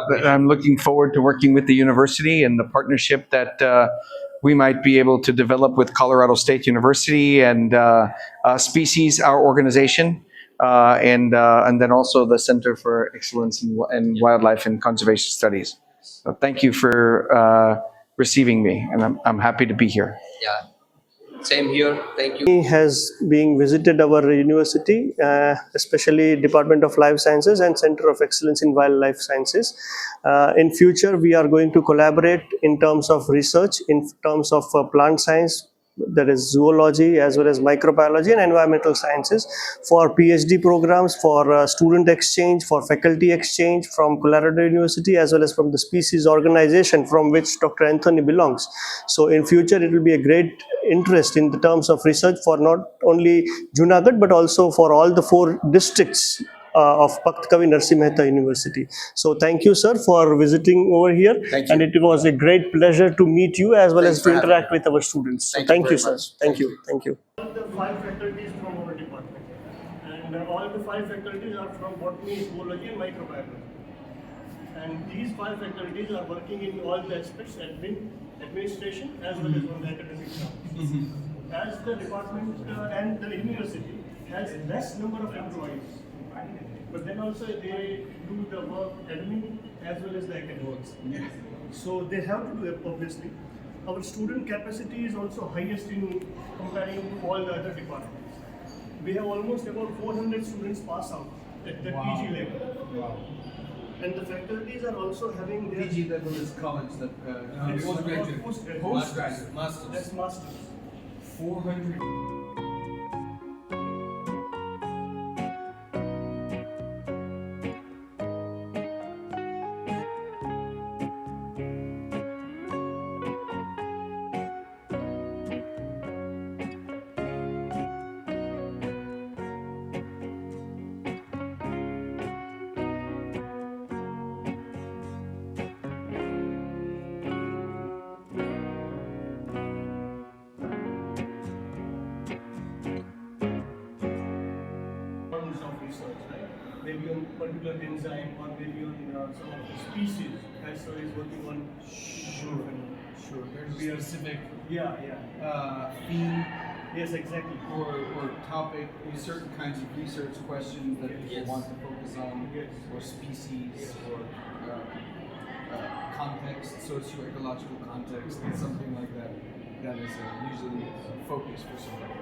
But I'm looking forward to working with the university and the partnership that we might be able to develop with Colorado State University and Species, our organization, and then also the Center for Excellence in Wildlife and Conservation Studies. So thank you for receiving me, and I'm happy to be here. Yeah, same here. Thank you. Has been visited our university, especially Department of Life Sciences and Center of Excellence in Wildlife Sciences. In future, we are going to collaborate in terms of research, in terms of plant science, that is zoology, as well as microbiology and environmental sciences, for PhD programs, for student exchange, for faculty exchange from Colorado University, as well as from the species organization from which Dr. Anthony belongs. So in future, it will be a great interest in the terms of research for not only Junagadh, but also for all the 4 districts of Pakht Kavi Narsi Mehta University. So thank you, sir, for visiting over here. Thank you. And it was a great pleasure to meet you as well Thanks as for to having interact me. with our students. So Thank you thank you, very sir. much. Thank Thank you. you. Thank you. The 5 faculties from our department. And all the 5 faculties are from botany, zoology and microbiology. And these 5 faculties are working in all the aspects, administration, as well as on the academic grounds. As the department and the university has less number of employees, but then also they do the work admin as well as the academics. So they have to do it, obviously. Our student capacity is also highest in comparing to all the other departments. We have almost about 400 students pass out at the PG level. Wow. And the faculties are also having their PG level is college, postgraduate. Postgraduate. Masters. That's masters. 400. Of research, right? Maybe on particular enzyme or maybe on some of the species. As sir is working on. Sure. There's a specific theme. Yes, exactly. or topic, certain kinds of research questions that people want to focus on, or species, or context, socio-ecological context, something like that. That is usually a focus for somebody.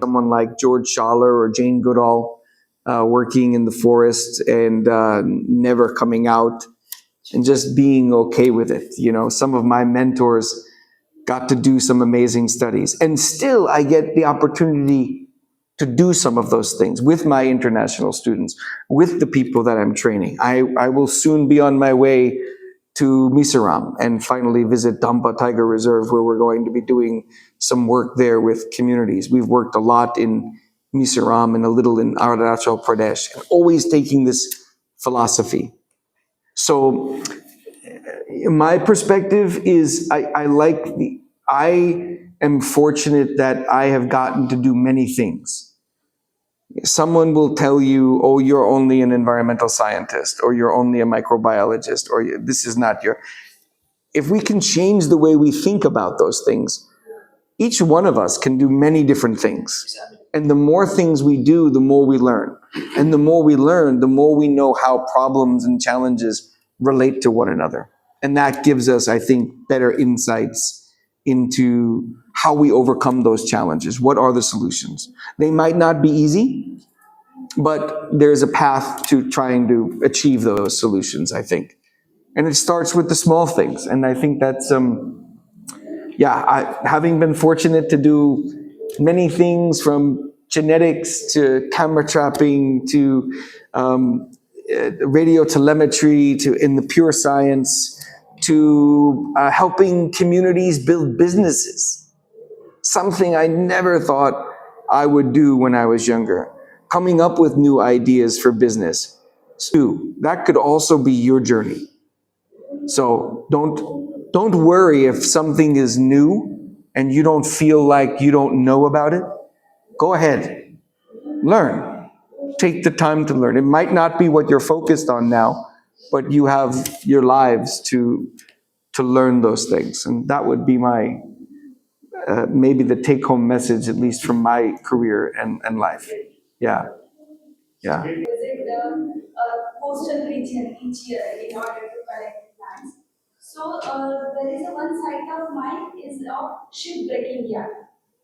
Someone like George Schaller or Jane Goodall working in the forest and never coming out. and just being okay with it. You know, some of my mentors got to do some amazing studies, and still I get the opportunity to do some of those things with my international students, with the people that I'm training. I will soon be on my way to Mizoram and finally visit Dampa Tiger Reserve, where we're going to be doing some work there with communities. We've worked a lot in Mizoram and a little in Arunachal Pradesh, and always taking this philosophy. So my perspective is I am fortunate that I have gotten to do many things. Someone will tell you, oh, you're only an environmental scientist, or you're only a microbiologist, or this is not your... If we can change the way we think about those things, each one of us can do many different things. And the more things we do, the more we learn. And the more we learn, the more we know how problems and challenges relate to one another. And that gives us, I think, better insights into how we overcome those challenges. What are the solutions? They might not be easy, but there's a path to trying to achieve those solutions, I think. And it starts with the small things. And I think that's, having been fortunate to do many things, from genetics to camera trapping to radio telemetry to in the pure science, to helping communities build businesses. Something I never thought I would do when I was younger. Coming up with new ideas for business. So that could also be your journey. So don't worry if something is new and you don't feel like you don't know about it. Go ahead. Learn. Take the time to learn. It might not be what you're focused on now, but you have your lives to learn those things. And that would be my, maybe the take-home message, at least from my career and life. Yeah. Yeah. Visit the coastal region each year in order to collect plants. So there is a one site of mine is of shipbreaking yard.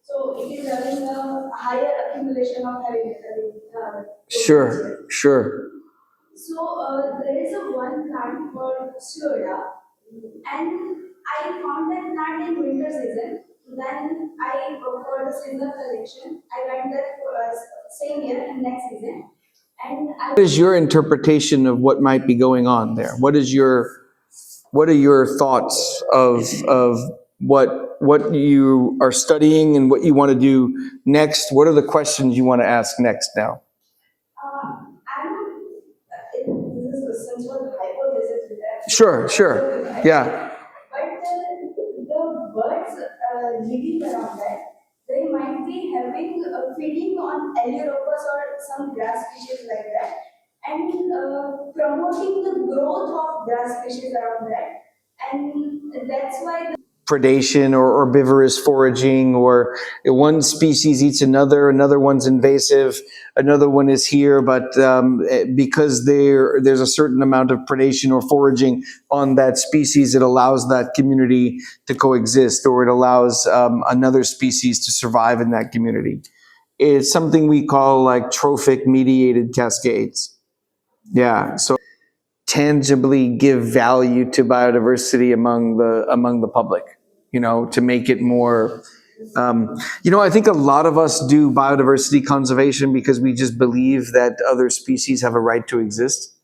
So it is having a higher accumulation of heavy metal. Sure. So there is a one plant called Giordano, and I found that plant in winter season. Then for the seasonal collection, I went there for same year and next season. And What is your interpretation of what might be going on there? What are your thoughts of what you are studying and what you want to do next? What are the questions you want to ask next now? this is a sensual hypothesis with that. Sure. Yeah. But the birds living around that, they might be having feeding on aleuropus or some grass species like that, and promoting the growth of grass species around that, and that's why Predation or herbivorous foraging, or one species eats another one's invasive, another one is here, but because there's a certain amount of predation or foraging on that species, it allows that community to coexist, or it allows another species to survive in that community. It's something we call like trophic mediated cascades. Yeah, so tangibly give value to biodiversity among the public, to make it more, I think a lot of us do biodiversity conservation because we just believe that other species have a right to exist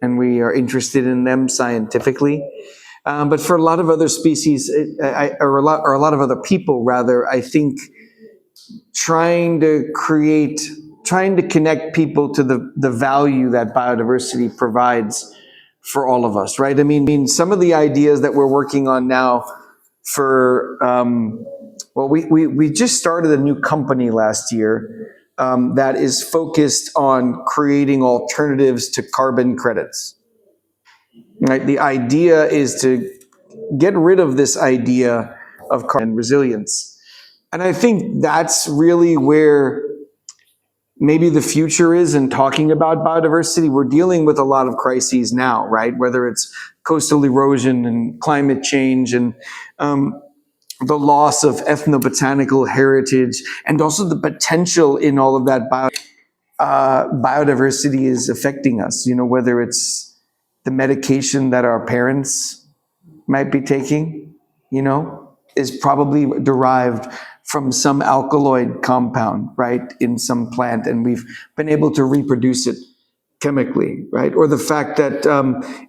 and we are interested in them scientifically. But for a lot of other species, or a lot of other people rather, I think trying to connect people to the value that biodiversity provides for all of us, right? I mean, some of the ideas that we're working on now for, we just started a new company last year that is focused on creating alternatives to carbon credits, right? The idea is to get rid of this idea of carbon resilience. And I think that's really where maybe the future is in talking about biodiversity. We're dealing with a lot of crises now, right? Whether it's coastal erosion and climate change and the loss of ethnobotanical heritage, and also the potential in all of that biodiversity is affecting us, whether it's the medication that our parents might be taking, is probably derived from some alkaloid compound, right, in some plant, and we've been able to reproduce it chemically, right? Or the fact that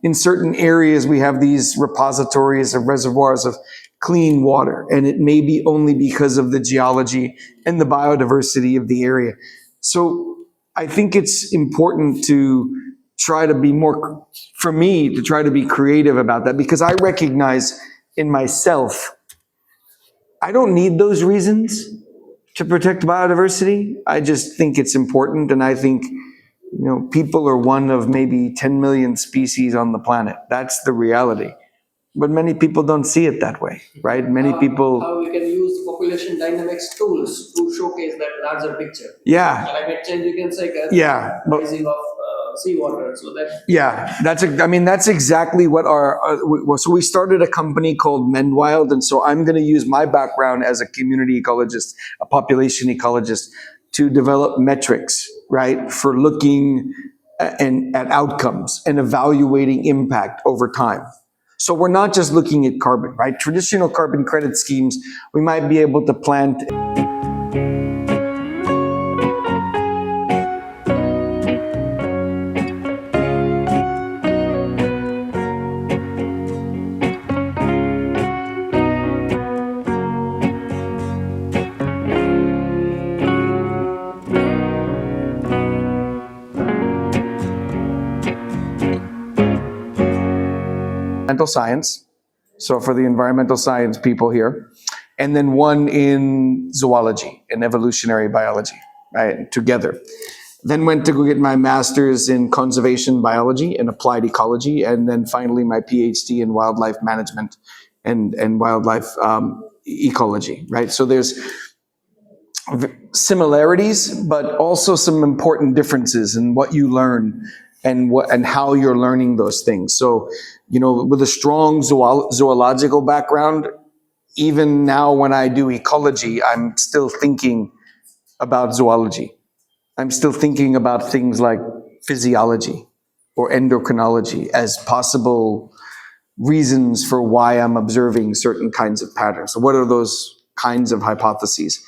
in certain areas we have these repositories of reservoirs of clean water, and it may be only because of the geology and the biodiversity of the area. So I think it's important to try to be more, for me, to try to be creative about that, because I recognize in myself, I don't need those reasons to protect biodiversity. I just think it's important, and I think, people are one of maybe 10 million species on the planet. That's the reality. But many people don't see it that way, right? Many people... How we can use population dynamics tools to showcase that larger picture. Yeah. Climate change, you can say, Yeah, but- rising of seawater. So that... Yeah, that's exactly what so we started a company called Mendwild, and so I'm going to use my background as a community ecologist, a population ecologist, to develop metrics, right, for looking at outcomes and evaluating impact over time. So we're not just looking at carbon, right? Traditional carbon credit schemes, we might be able to plant... environmental science, so for the environmental science people here, and then one in zoology and evolutionary biology, right, together. Then went to go get my master's in conservation biology and applied ecology, and then finally my PhD in wildlife management and wildlife ecology, right? So there's similarities, but also some important differences in what you learn and how you're learning those things. So, with a strong zoological background, even now when I do ecology, I'm still thinking about zoology. I'm still thinking about things like physiology or endocrinology as possible reasons for why I'm observing certain kinds of patterns. So what are those kinds of hypotheses?